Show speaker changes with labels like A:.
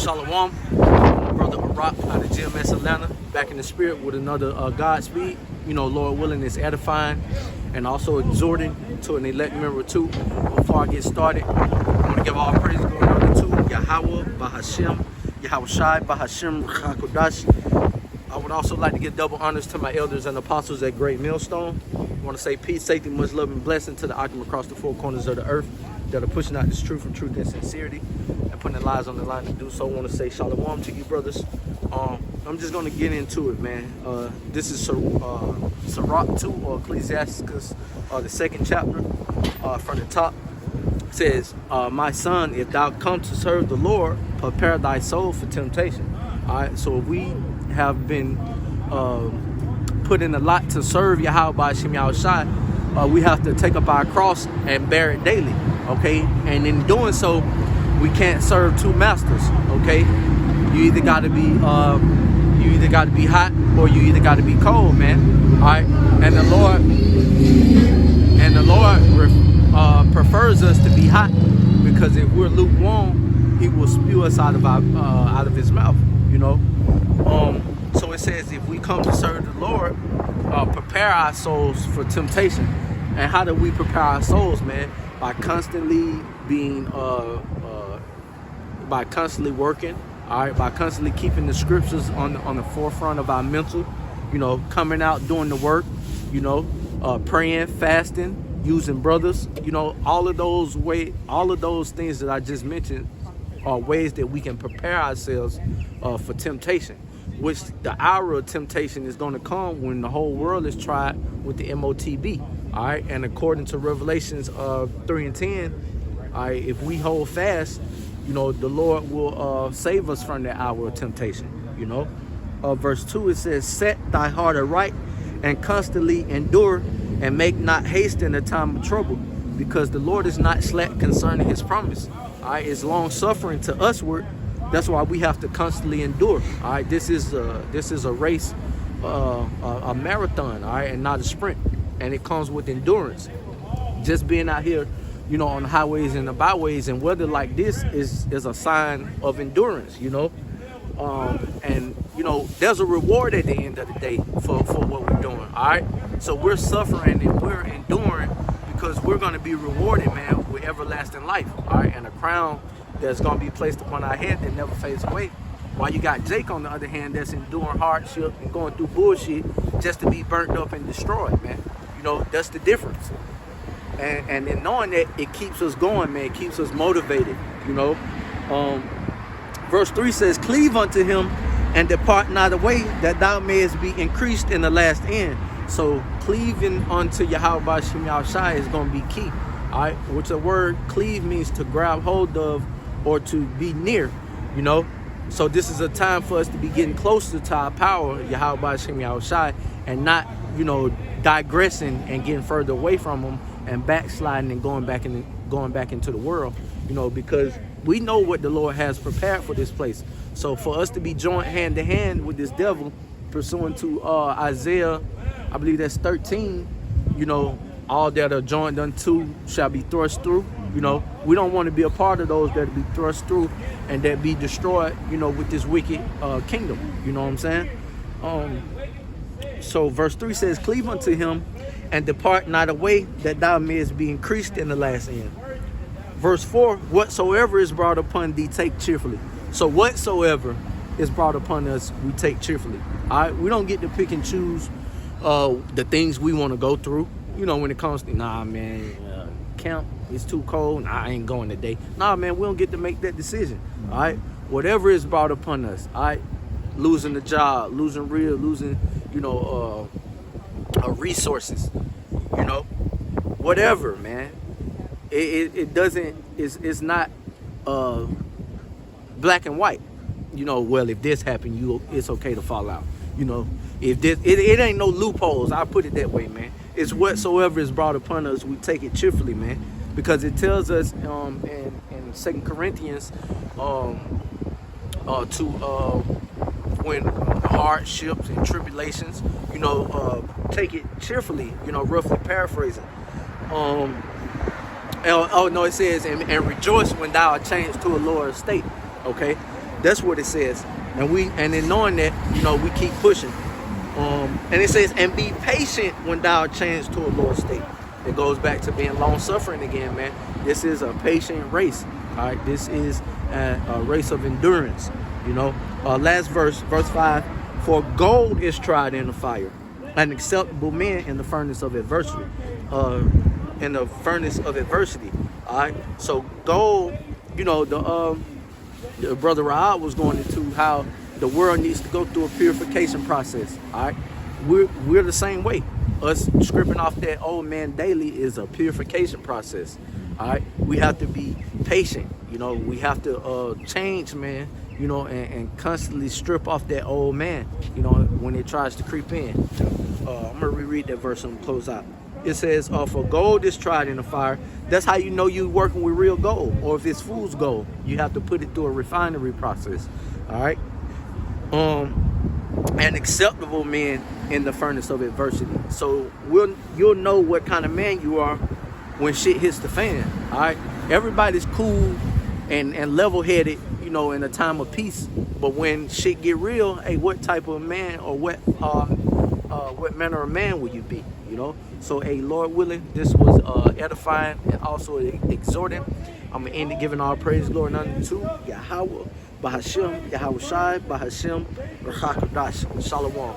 A: Shalom, brother Rock out of GMS Atlanta, back in the spirit with another Godspeed. Lord willing, is edifying and also exhorting to an elect member too. Before I get started, I want to give all praise going on to Yahweh, Bahashem, Yahweh Shai, Bahashem, Hakodash. I would also like to give double honors to my elders and apostles at Great Millstone. I want to say peace, safety, much love, and blessing to the Akim across the four corners of the earth that are pushing out this truth from truth and sincerity and putting their lives on the line to do so. I want to say shalom to you, brothers. I'm just going to get into it, man. This is Sirach 2 or Ecclesiasticus, the second chapter from the top. It says, my son, if thou come to serve the Lord, prepare thy soul for temptation. All right, so if we have been put in a lot to serve Yahweh by Shem Yahweh Shai, we have to take up our cross and bear it daily, okay? And in doing so, we can't serve two masters, okay? You either got to be hot or you either got to be cold, man. All right, and the Lord prefers us to be hot, because if we're lukewarm, He will spew us out of His mouth, So it says, if we come to serve the Lord, prepare our souls for temptation. And how do we prepare our souls, man? By constantly being, by constantly working, all right, by constantly keeping the scriptures on the forefront of our mental, coming out doing the work, praying, fasting, using brothers, all of those things that I just mentioned are ways that we can prepare ourselves for temptation, which the hour of temptation is going to come when the whole world is tried with the MOTB. All right, and according to Revelations 3 and 10, all right, if we hold fast, the Lord will save us from the hour of temptation. Verse 2, it says, set thy heart aright and constantly endure, and make not haste in the time of trouble, because the Lord is not slack concerning His promise. All right, it's long suffering to usward. That's why we have to constantly endure. All right, this is a race, a marathon, all right, and not a sprint. And it comes with endurance. Just being out here, on the highways and the byways and weather like this is a sign of endurance, and there's a reward at the end of the day for what we're doing. All right, so we're suffering and we're enduring because we're going to be rewarded, man, with everlasting life. All right, and a crown that's going to be placed upon our head that never fades away. While you got Jake, on the other hand, that's enduring hardship and going through bullshit just to be burnt up and destroyed, man. That's the difference. And in knowing that, it keeps us going, man. It keeps us motivated, Verse 3 says, cleave unto Him and depart not away, that thou mayest be increased in the last end. So cleaving unto Yahweh Shem Yahweh Shai is going to be key. All right, which the word cleave means to grab hold of or to be near, So this is a time for us to be getting closer to our power, Yahweh Shem Yahweh Shai, and not, digressing and getting further away from Him and backsliding and going back into the world, because we know what the Lord has prepared for this place. So for us to be joined hand to hand with this devil, pursuant to Isaiah, I believe that's 13, all that are joined unto shall be thrust through. We don't want to be a part of those that be thrust through and that be destroyed, with this wicked kingdom. You know what I'm saying? So verse 3 says, cleave unto Him and depart not away, that thou mayest be increased in the last end. Verse 4, whatsoever is brought upon thee, take cheerfully. So whatsoever is brought upon us, we take cheerfully. All right, we don't get to pick and choose the things we want to go through. When it comes to, nah, man, camp, it's too cold. Nah, I ain't going today. Nah, man, we don't get to make that decision. All right, whatever is brought upon us, all right, losing the job, losing resources, whatever, man. It's not black and white. Well, if this happened, it's okay to fall out. If this, it ain't no loopholes. I'll put it that way, man. It's whatsoever is brought upon us, we take it cheerfully, man, because it tells us in 2 Corinthians when hardships and tribulations, take it cheerfully, roughly paraphrasing. It says, and rejoice when thou art changed to a lower state. Okay, That's what it says. And in knowing that, we keep pushing. And it says, and be patient when thou change to a lower state. It goes back to being long suffering again, man. This is a patient race. All right, this is a race of endurance. Last verse 5. For gold is tried in the fire, an acceptable man in the furnace of adversity. In the furnace of adversity. All right. So gold, the brother Raab was going into how the world needs to go through a purification process. All right. We're the same way. Us stripping off that old man daily is a purification process. All right. We have to be patient. We have to change, man. And constantly strip off that old man. When it tries to creep in. I'm gonna reread that verse and close out. It says, for gold is tried in the fire. That's how you know you're working with real gold. Or if it's fool's gold, you have to put it through a refinery process. All right. An acceptable man in the furnace of adversity. So you'll know what kind of man you are when shit hits the fan. All right. Everybody's cool and level-headed, in a time of peace. But when shit get real, hey, what type of man or what manner of man will you be? So, hey, Lord willing, this was edifying and also exhorting. I'm gonna end it giving all praise, glory, and honor to Yahweh, Bahashem, Yahweh Shai, Bahashem, Rachakadash, Shalom.